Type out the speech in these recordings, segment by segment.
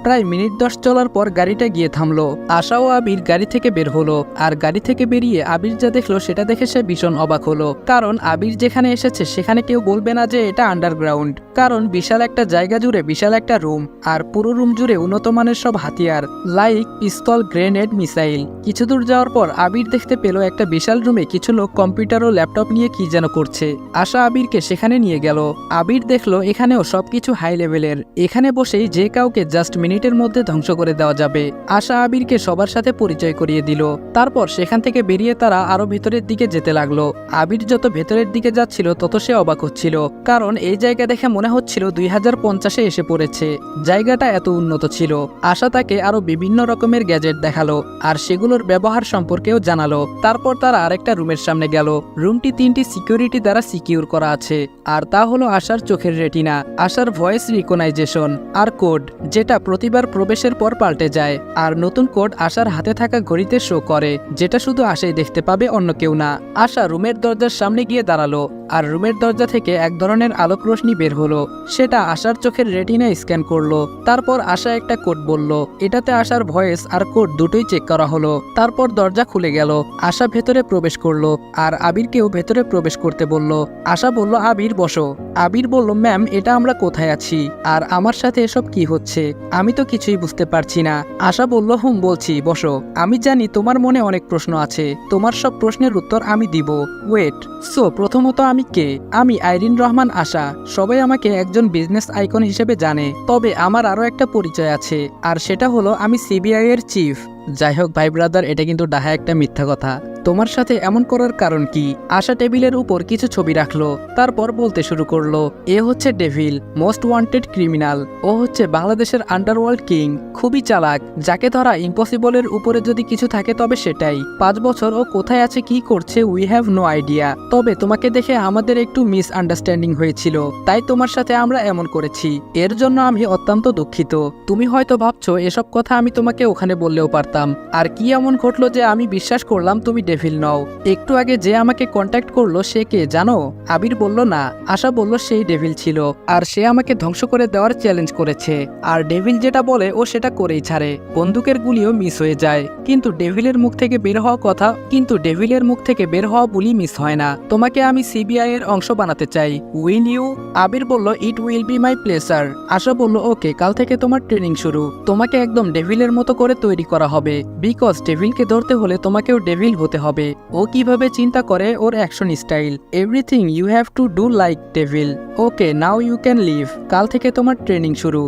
প্রায় মিনিট 10 চলার পর গাড়িটা গিয়ে থামলো। আশা ও আবির গাড়ি থেকে বের হলো, আর গাড়ি থেকে বেরিয়ে আবির যা দেখলো সেটা দেখে সে ভীষণ অবাক হলো। কারণ আবির যেখানে এসেছে সেখানে কেউ বলবে না যে এটা আন্ডারগ্রাউন্ড, কারণ বিশাল একটা জায়গা জুড়ে বিশাল একটা রুম, আর পুরো রুম জুড়ে উন্নত মানের সব হাতিয়ার লাইক পিস্তল, গ্রেনেড, মিসাইল। কিছু দূর যাওয়ার পর আবির দেখতে পেল একটা বিশাল রুমে কিছু লোক কম্পিউটার ও ল্যাপটপ নিয়ে কি যেন করছে। আশা আবিরকে সেখানে নিয়ে গেল। আবির দেখলো এখানেও সবকিছু হাই লেভেলের, এখানে বসেই যে কাউকে জাস্ট মিনিটের মধ্যে ধ্বংস করে দেওয়া যাবে। আশা আবিরকে সবার সাথে পরিচয় করিয়ে দিল। তারপর সেখান থেকে বেরিয়ে তারা আরো ভেতরের দিকে যেতে লাগলো। আবির যত ভেতরের দিকে যাচ্ছিল তত সে অবাক হচ্ছিল, কারণ এই জায়গা দেখে মনে হচ্ছিল 2050-এ এসে পড়েছে। জায়গাটা এত উন্নত ছিল। আশা তাকে আরো বিভিন্ন রকমের গ্যাজেট দেখালো, আর সেগুলোর ব্যবহার সম্পর্কেও জানালো। তারপর তারা আরেকটা রুমের সামনে গেল। রুমটি 3টি সিকিউরিটি দ্বারা সিকিউর করা আছে, আর তা হলো আশার চোখের রেটিনা, আশার ভয়েস রিকগনাইজেশন আর কোড, যেটা প্রতিবার প্রবেশের পর পাল্টে যায়। আর নতুন কোড আশার হাতে থাকা ঘড়িতে শো করে, যেটা শুধু আশাই দেখতে পাবে, অন্য কেউ না। আশা রুমের দরজার সামনে গিয়ে দাঁড়ালো, আর রুমের দরজা থেকে এক ধরনের আলোক রোশনি বের হলো। সেটা আশার চোখের রেটিনা স্ক্যান করলো। তারপর আশা একটা কোড বলল, এটাতে আশার ভয়েস আর কোড দুটোই চেক করা হলো। তারপর দরজা খুলে গেল। আশা ভেতরে প্রবেশ করলো, আর আবিরকেও ভেতরে প্রবেশ করতে বলল। আশা বলল, আবির বসো। আবির বলল, ম্যাম এটা আমরা কোথায় আছি, আর আমার সাথে এসব কি হচ্ছে? আমি তো কিছুই বুঝতে পারছি না। আশা বলল, বলছি বসো। আমি জানি তোমার মনে অনেক প্রশ্ন আছে, তোমার সব প্রশ্নের উত্তর আমি দিব। ওয়েট, সো প্রথমত আমি কে? আমি আইরিন রহমান আশা। সবাই আমাকে একজন বিজনেস আইকন হিসেবে জানে, তবে আমার আরো একটা পরিচয় আছে, আর সেটা হলো আমি সিবিআই এর চিফ। যাই হোক ভাই ব্রাদার, এটা কিন্তু ডাহা একটা মিথ্যা কথা। তোমার সাথে এমন করার কারণ কি? আশা টেবিলের উপর কিছু ছবি রাখলো, তারপর বলতে শুরু করলো, এ হচ্ছে ডেভিল, মোস্ট ওয়ান্টেড ক্রিমিনাল। ও হচ্ছে বাংলাদেশের আন্ডারওয়ার্ল্ড কিং, খুবই চালাক, যাকে ধরা ইম্পসিবলের উপরে যদি কিছু থাকে তবে সেটাই। 5 বছর ও কোথায় আছে, কি করছে, উই হ্যাভ নো আইডিয়া। তবে তোমাকে দেখে আমাদের একটু মিস আন্ডারস্ট্যান্ডিং হয়েছিল, তাই তোমার সাথে আমরা এমন করেছি। এর জন্য আমি অত্যন্ত দুঃখিত। তুমি হয়তো ভাবছো এসব কথা আমি তোমাকে ওখানে বললেও পারতাম। আর কি এমন ঘটলো যে আমি বিশ্বাস করলাম তুমি ডেভিল নও? একটু আগে যে আমাকে কন্ট্যাক্ট করলো সে কে জানো? আবির বলল না। আশা বলল সেই ডেভিল ছিল, আর সে আমাকে ধ্বংস করে দেওয়ার চ্যালেঞ্জ করেছে। আর ডেভিল যেটা বলে ও সেটা করেই ছাড়ে। বন্দুকের গুলিও মিস হয়ে যায়, কিন্তু ডেভিলের মুখ থেকে বের হওয়া বুলি মিস হয় না। তোমাকে আমি সিবিআই এর অংশ বানাতে চাই। Will you? আবির বলল, it will be my pleasure. Asha বলল, ওকে, কাল থেকে তোমার ট্রেনিং শুরু। তোমাকে একদম ডেভিলের মতো করে তৈরি করা হবে, বিকজ ডেভিলকে ধরতে হলে তোমাকেও ডেভিল হতে হবে। ও কিভাবে চিন্তা করে, ওর action style, everything you have to do like devil. Okay, now you can leave. কাল থেকে তোমার ট্রেনিং শুরু।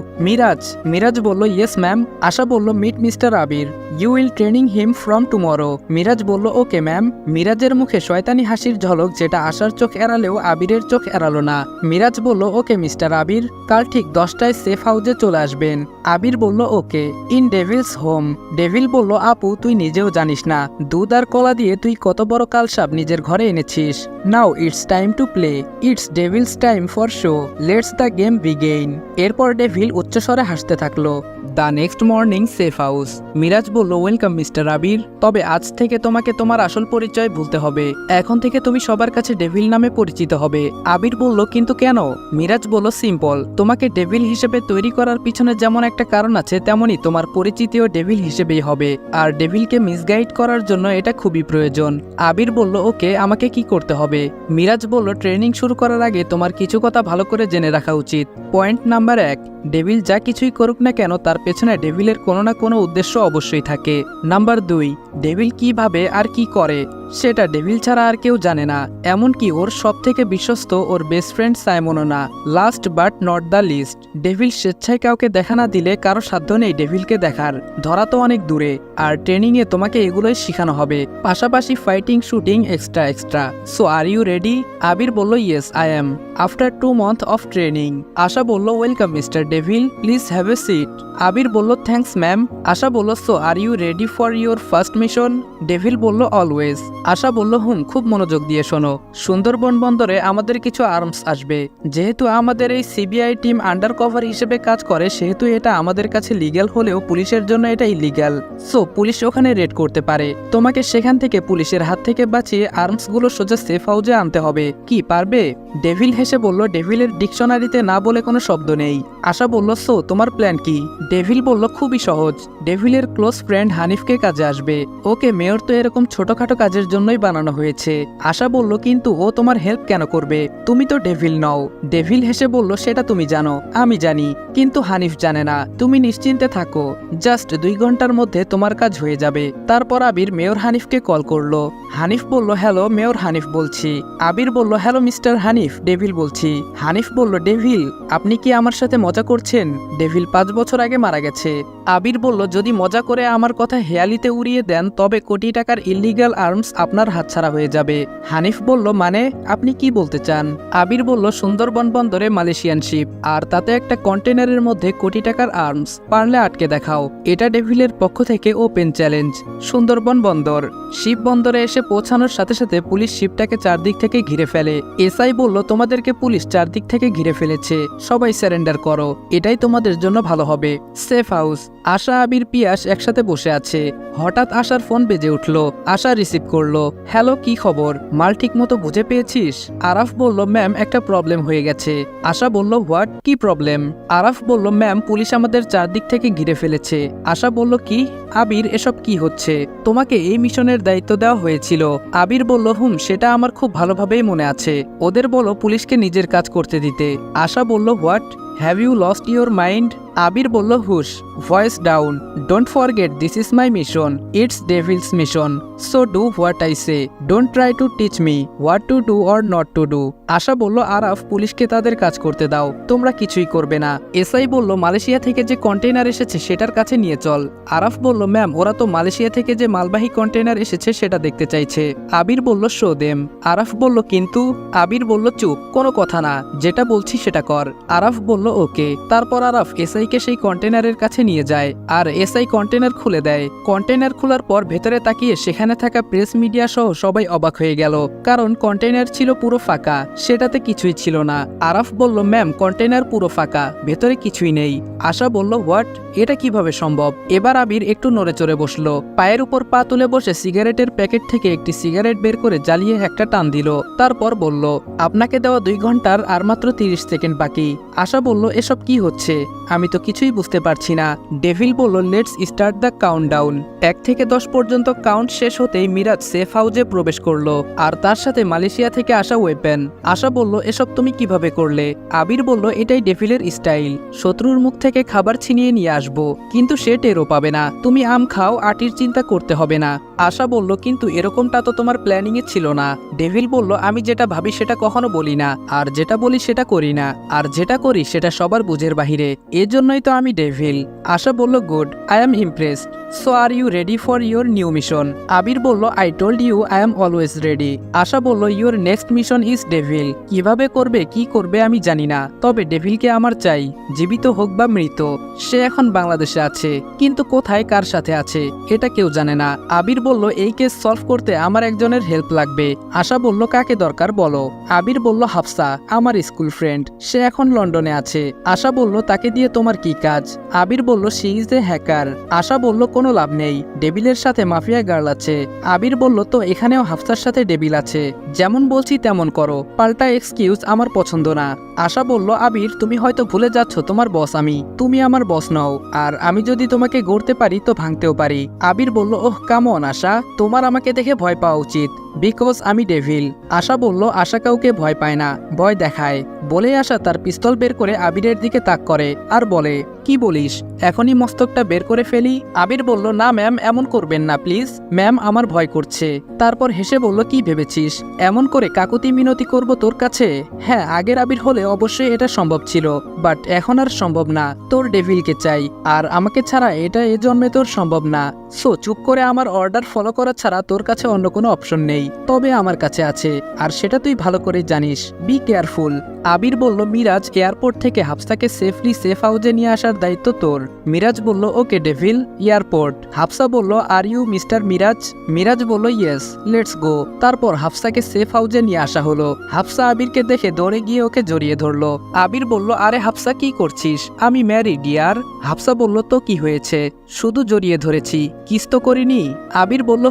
মিরাজ বলল, ইয়েস ম্যাম। আশা বলল, meet mister Abir, you will training him from tomorrow. Miraj বলল, ওকে ম্যাম। মিরাজের মুখে শয়তানি হাসির ঝলক, যেটা আশার চোখ এড়ালেও আবিরের চোখ এড়ালো না। মিরাজ বলল, ওকে মিস্টার আবির, কাল ঠিক 10টায় সেফ হাউসে চলে আসবেন। আবির বলল, ওকে, ইন ডেভিলস হোম। ডেভিল বলল, আপু তুই নিজেও জানিস না দুধ আর কলা দিয়ে তুই কত বড় কালসাপ নিজের ঘরে এনেছিস। Now it's time to play, it's devil's time for show, let's the game begin. এরপর ডেভিল উচ্চস্বরে হাসতে থাকলো। The next morning, safe house. Miraj বলল, ওয়েলকাম মিস্টার আবির, তবে আজ থেকে তোমাকে তোমার আসল পরিচয় ভুলতে হবে। এখন থেকে তুমি সবার কাছে ডেভিল নামে পরিচিত হবে। আবির বলল, কিন্তু কেন? মিরাজ বলল, সিম্পল, তোমাকে ডেভিল হিসেবে তৈরি করার পিছনে যেমন একটা কারণ আছে, তেমনি তোমার পরিচিতিও ডেভিল হিসেবেই হবে, আর ডেভিলকে মিসগাইড করার জন্য এটা খুবই প্রয়োজন। আবির বলল, ওকে, আমাকে কি করতে হবে? মিরাজ বলল, ট্রেনিং শুরু করার আগে তোমার কিছু কথা ভালো করে জেনে রাখা উচিত। পয়েন্ট নাম্বার 1, ডেভিল যা কিছুই করুক না কেন তার পেছনে ডেভিলের কোনো না কোনো উদ্দেশ্য অবশ্যই থাকে। নাম্বার 2, ডেভিল কি ভাবে আর কি করে সেটা ডেভিল ছাড়া আর কেউ জানে না, এমনকি ওর সব থেকে বিশ্বস্ত ওর বেস্ট ফ্রেন্ড সাইমনও না। Last but not the least, devil স্বেচ্ছায় কাউকে দেখা না দিলে কারো সাধ্য নেই ডেভিলকে দেখার, ধরা তো অনেক দূরে। আর ট্রেনিংয়ে তোমাকে এগুলোই শেখানো হবে, পাশাপাশি fighting, shooting, extra. So are you ready? Abir বলল, yes I am, after 2 months of training. Asha বলল, welcome mister devil, please have a seat. Abir বলল, থ্যাঙ্কস ম্যাম। আশা বলল, so are you ready for your first mission? Devil বলল, always. Asha বলল, খুব মনোযোগ দিয়ে শোনো, সুন্দরবন বন্দরে আমাদের কিছু আর্মস আসবে। যেহেতু আমাদের এই সিবিআই টিম আন্ডার কভার হিসেবে কাজ করে, সেহেতু এটা আমাদের কাছে লিগ্যাল হলেও পুলিশের জন্য এটা ইলিগ্যাল। সো পুলিশ ওখানে রেড করতে পারে, তোমাকে সেখান থেকে পুলিশের হাত থেকে বাঁচিয়ে আর্মসগুলো সোজা সেফ হাউসে আনতে হবে। কি পারবে? ডেভিল হেসে বলল, ডেভিলের ডিকশনারিতে না বলে কোনো শব্দ নেই। আশা বলল, সো তোমার প্ল্যান কি? ডেভিল বলল, খুবই সহজ। ডেভিলের ক্লোজ ফ্রেন্ড হানিফকে কাজে আসবে। ওকে মেয়র তো এরকম ছোটখাটো কাজের জন্যই বানানো হয়েছে। আশা বলল, কিন্তু ও তোমার হেল্প কেন করবে? তুমি তো ডেভিল নও। ডেভিল হেসে বলল, সেটা তুমি জানো, আমি জানি, কিন্তু হানিফ জানে না। তুমি নিশ্চিন্তে থাকো, জাস্ট 2 ঘন্টার মধ্যে তোমার কাজ হয়ে যাবে। তারপর আবির মেয়র হানিফকে কল করলো। হানিফ বলল, হ্যালো, মেয়র হানিফ বলছি। আবির বলল, হ্যালো মিস্টার হানিফ, ডেভিল বলছি। হানিফ বলল, ডেভিল, আপনি কি আমার সাথে মজা করছেন? ডেভিল 5 বছর আগে মারা গেছে। আবির বলল, যদি মজা করে আমার কথা হেয়ালিতে উড়িয়ে দেন তবে কোটি টাকার ইল্লিগাল আর্মস আপনার হাতছাড়া হয়ে যাবে। হানিফ বলল, মানে আপনি কি বলতে চান? আবির বলল, সুন্দরবন বন্দরে মালয়েশিয়ান শিপ, আর তাতে একটা কন্টেনারের মধ্যে কোটি টাকার আর্মস, পারলে আটকে দেখাও। এটা ডেভিলের পক্ষ থেকে ওপেন চ্যালেঞ্জ। সুন্দরবন বন্দর। শিপ বন্দরে এসে পৌঁছানোর সাথে সাথে পুলিশ শিপটাকে চারদিক থেকে ঘিরে ফেলে। এসআই বলল, তোমাদেরকে পুলিশ চারদিক থেকে ঘিরে ফেলেছে, সবাই সারেন্ডার করো, এটাই তোমাদের জন্য ভালো হবে। Safe house. আশা, আবির, পিয়াস একসাথে বসে আছে। হঠাৎ আশার ফোন বেজে উঠল। আশা রিসিভ করলো। হ্যালো, কি খবর? মাল ঠিক মতো বুঝে পেয়েছিস? আরাফ বলল, ম্যাম, একটা প্রবলেম হয়ে গেছে। আশা বলল, হোয়াট, কি প্রবলেম? আরাফ বলল, ম্যাম, পুলিশ আমাদের চারদিক থেকে ঘিরে ফেলেছে। আশা বলল, কি? আবির, এসব কি হচ্ছে? তোমাকে এই মিশনের দায়িত্ব দেওয়া হয়েছিল। আবির বলল, সেটা আমার খুব ভালোভাবেই মনে আছে। ওদের বলো পুলিশকে নিজের কাজ করতে দিতে। আশা বলল, what, have you lost your mind? Abir বলল, hush, voice down, don't forget this is my mission, it's devil's mission, so do what I say, don't try to teach me what to do or not to do. Asha বলল, আরাফ, পুলিশকে তাদের কাজ করতে দাও, তোমরা কিছুই করবে না। এসআই বলল, মালয়েশিয়া থেকে যে কন্টেইনার এসেছে সেটার কাছে নিয়ে চল। আরাফ বলল, ম্যাম, ওরা তো মালয়েশিয়া থেকে যে মালবাহী কন্টেইনার এসেছে সেটা দেখতে চাইছে। আবির বলল, শো দেম। আরাফ বলল, কিন্তু? আবির বলল, চুপ, কোনো কথা না, যেটা বলছি সেটা কর। আরাফ বলল, ওকে। তারপর আরাফ এসআইকে সেই কন্টেনারের কাছে নিয়ে যায়, আর এসআই কন্টেনার খুলে দেয়। কন্টেনার খোলার পর ভেতরে তাকিয়ে সেখানে থাকা প্রেস মিডিয়া সহ সবাই অবাক হয়ে গেল, কারণ কন্টেনার ছিল পুরো ফাঁকা, সেটাতে কিছুই ছিল না। আরাফ বলল, ম্যাম, কন্টেনার পুরো ফাঁকা, ভেতরে কিছুই নেই। আশা বলল, হোয়াট, এটা কিভাবে সম্ভব? এবার আবির একটু নড়ে চড়ে বসলো, পায়ের উপর পা তুলে বসে সিগারেটের প্যাকেট থেকে একটি সিগারেট বের করে জ্বালিয়ে একটা টান দিল। তারপর বলল, আপনাকে দেওয়া 2 ঘন্টার আর মাত্র 30 সেকেন্ড বাকি। আশা বলল, এসব কি হচ্ছে? আমি তো কিছুই বুঝতে পারছি না। ডেভিল বলল, লেটস স্টার্ট দ্য কাউন্টডাউন। 1 থেকে 10 পর্যন্ত কাউন্ট শেষ হতেই মিরাজ সেফ হাউজে প্রবেশ করলো, আর তার সাথে মালয়েশিয়া থেকে আসা ওয়েপেন। আশা বলল, এসব তুমি কিভাবে করলে? আবির বলল, এটাই ডেভিলের স্টাইল, শত্রুর মুখ থেকে খাবার ছিনিয়ে নিয়ে আসবো, কিন্তু সে টেরও পাবে না। তুমি আম খাও, আটির চিন্তা করতে হবে না। আশা বলল, কিন্তু এরকমটা তো তোমার প্ল্যানিং এ ছিল না। ডেভিল বলল, আমি যেটা ভাবি সেটা কখনো বলি না, আর যেটা বলি সেটা করি না, আর যেটা করি সেটা সবার বুঝের বাহিরে, এজন্যই তো আমি ডেভিল। আশা বলল, good, I am impressed, so are you ready for your new mission? Abir বলল, I told you I am always ready. Asha বলল, your next mission is devil. কিভাবে করবে, কি করবে আমি জানি না, তবে ডেভিলকে আমার চাই, জীবিত হোক বা মৃত। সে এখন বাংলাদেশে আছে, কিন্তু কোথায়, কার সাথে আছে এটা কেউ জানে না। আবির বলল, এই কেস সলভ করতে আমার একজনের হেল্প লাগবে। আশা বলল, কাকে দরকার বলো? আবির বলল, হাফসা, আমার স্কুল ফ্রেন্ড, সে এখন লন্ডনে আছে। আশা বলল, তাকে দিয়ে তোমার কি কাজ? আবির বলল, শি ইজ এ হ্যাকার। আশা বলল, কোনো লাভ নেই, ডেভিলের সাথে মাফিয়া গার্ল আছে। আবির বলল, তো এখানেও হাফসার সাথে ডেভিল আছে, যেমন বলছি তেমন করো, পাল্টা এক্সকিউজ আমার পছন্দ না। আশা বলল, আবির, তুমি হয়তো ভুলে যাচ্ছ তোমার বস আমি, তুমি আমার বস নও, আর আমি যদি তোমাকে গড়তে পারি তো ভাঙতেও পারি। আবির বলল, ওহ কাম অন আশা, তোমার আমাকে দেখে ভয় পাওয়া উচিত, বিকজ আমি ডেভিল। আশা বলল, আশা কাউকে ভয় পায় না, ভয় দেখায়। বলে আশা তার পিস্তল বের করে আবিরের দিকে তাক করে আর বলে, কি বলিস, এখনই মস্তকটা বের করে ফেলি? আবির বলল, না ম্যাম, এমন করবেন না প্লিজ, ম্যাম, আমার ভয় করছে। তারপর হেসে বলল, কি ভেবেছিস এমন করে কাকুতি মিনতি করব তোর কাছে? হ্যাঁ, আগের আবির হলে অবশ্যই এটা সম্ভব ছিল, বাট এখন আর সম্ভব না। তোর ডেভিলকে চাই, আর আমাকে ছাড়া এটা এ জন্মে তোর সম্ভব না। সো চুপ করে আমার অর্ডার ফলো করা ছাড়া তোর কাছে অন্য কোনো অপশন নেই। তবে আমার কাছে আছে, আর সেটা তুই ভালো করে জানিস, বি কেয়ারফুল। আবির বলল, মিরাজ এয়ারপোর্ট থেকে হাফসাকে সেফলি সেফ হাউজে নিয়ে আসার করার দায়িত্ব তোর। মিরাজ বলল ওকে ডেভিল, এয়ারপোর্ট। হাফসা বলল are you mister Miraj? Miraj বলল ইয়েস, লেটস গো। তারপর হাফসাকে সেফ হাউসে নিয়ে আসা হলো। হাফসা আবিরকে দেখে দৌড়ে গিয়ে ওকে জড়িয়ে ধরলো। আবির বলল আরে হাফসা কি করছিস? আমি ম্যারিড ডিয়ার। হাফসা বলল তো কি হয়েছে, শুধু জড়িয়ে ধরেছি, কিস তো করিনি। আবির বলল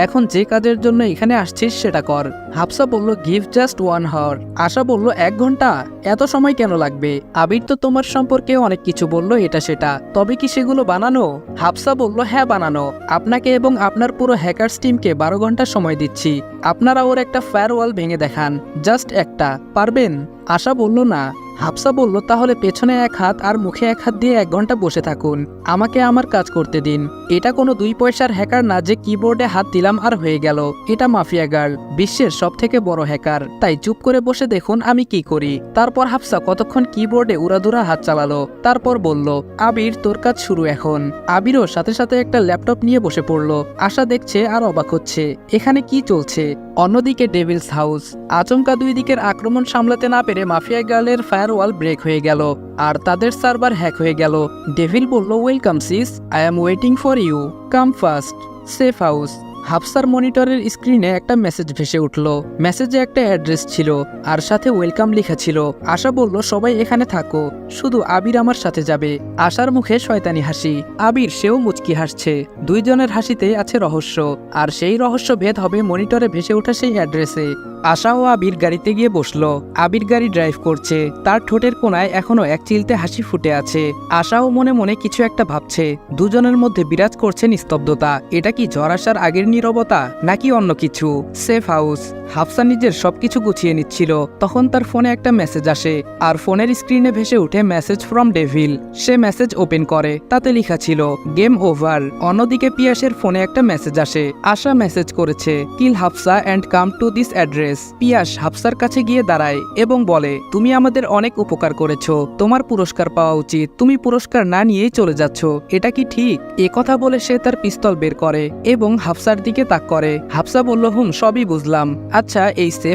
এখন যে কাজের জন্য এখানে আসছিস সেটা কর। হাফসা বলল গিভ জাস্ট 1 hour। আশা বলল 1 ঘন্টা? এত সময় কেন লাগবে? আবির তো তোমার সম্পর্কে অনেক কিছু বলল এটা সেটা, তবে কি সেগুলো বানানো? হাফসা বলল হ্যাঁ বানানো। আপনাকে এবং আপনার পুরো হ্যাকার্স টিমকে 12 ঘন্টা সময় দিচ্ছি। আপনারা ওর একটা ফায়ারওয়াল ভেঙে দেখান, জাস্ট একটা, পারবেন? আশা বলল না। হাফসা বলল তাহলে পেছনে 1 হাত আর মুখে 1 হাত দিয়ে 1 ঘন্টা বসে থাকুন, আমাকে আমার কাজ করতে দিন। এটা কোনো 2 পয়সার হ্যাকার না যে কিবোর্ডে হাত দিলাম আর হয়ে গেল। এটা মাফিয়া গার্ল, বিশ্বের সবথেকে বড় হ্যাকার, তাই চুপ করে বসে দেখুন আমি কি করি। তারপর হাফসা কতক্ষণ কিবোর্ডে উড়াধুরা হাত চালালো, তারপর বলল আবির তোর কাজ শুরু এখন। আবিরও সাথে সাথে একটা ল্যাপটপ নিয়ে বসে পড়ল। আশা দেখছে আর অবাক হচ্ছে এখানে কি চলছে। অন্যদিকে ডেভিলস হাউস, আচমকা 2 দিকের আক্রমণ সামলাতে না পেরে মাফিয়া গার্লের ফায়ারওয়াল ব্রেক হয়ে গেল আর তাদের সার্ভার হ্যাক হয়ে গেল। ডেভিল বলল welcome sis, I am waiting for you, come fast, safe house. হাফসার মনিটরের স্ক্রিনে একটা মেসেজ ভেসে উঠল। মেসেজে একটা অ্যাড্রেস ছিল আর সাথে ওয়েলকাম লেখা ছিল। আশা বলল সবাই এখানে থাকো, শুধু আবির আমার সাথে যাবে। আশার মুখে শয়তানি হাসি, আবির সেও মুচকি হাসছে। দুইজনের হাসিতে আছে রহস্য, আর সেই রহস্য ভেদ হবে মনিটরে ভেসে ওঠা সেই অ্যাড্রেসে। আশা ও আবির গাড়িতে গিয়ে বসলো। আবির গাড়ি ড্রাইভ করছে, তার ঠোঁটের কোনায় এখনো এক চিলতে হাসি ফুটে আছে। আশাও মনে মনে কিছু একটা ভাবছে। দুজনের মধ্যে বিরাজ করছে নিস্তব্ধতা। এটা কি ঝড় আসার আগের নীরবতা নাকি অন্য কিছু? Safe house. হাফসা নিজের সবকিছু গুছিয়ে নিচ্ছিল, তখন তার ফোনে একটা মেসেজ আসে আর ফোনের স্ক্রিনে ভেসে উঠে message from devil. Say message open করে, তাতে লেখা ছিল গেম ওভার। অন্যদিকে পিয়াসের ফোনে একটা মেসেজ আসে। আশা মেসেজ করেছে kill Hafsa and come to this address. Piyas হাফসার কাছে গিয়ে দাঁড়ায় এবং বলে তুমি আমাদের অনেক উপকার করেছো, তোমার পুরস্কার পাওয়া উচিত, তুমি পুরস্কার না নিয়েই চলে যাচ্ছ, এটা কি ঠিক? এ কথা বলে সে তার পিস্তল বের করে এবং হাফসার দিকে তাক করে। হাফসা বলল সবই বুঝলাম। আচ্ছা এই সেফ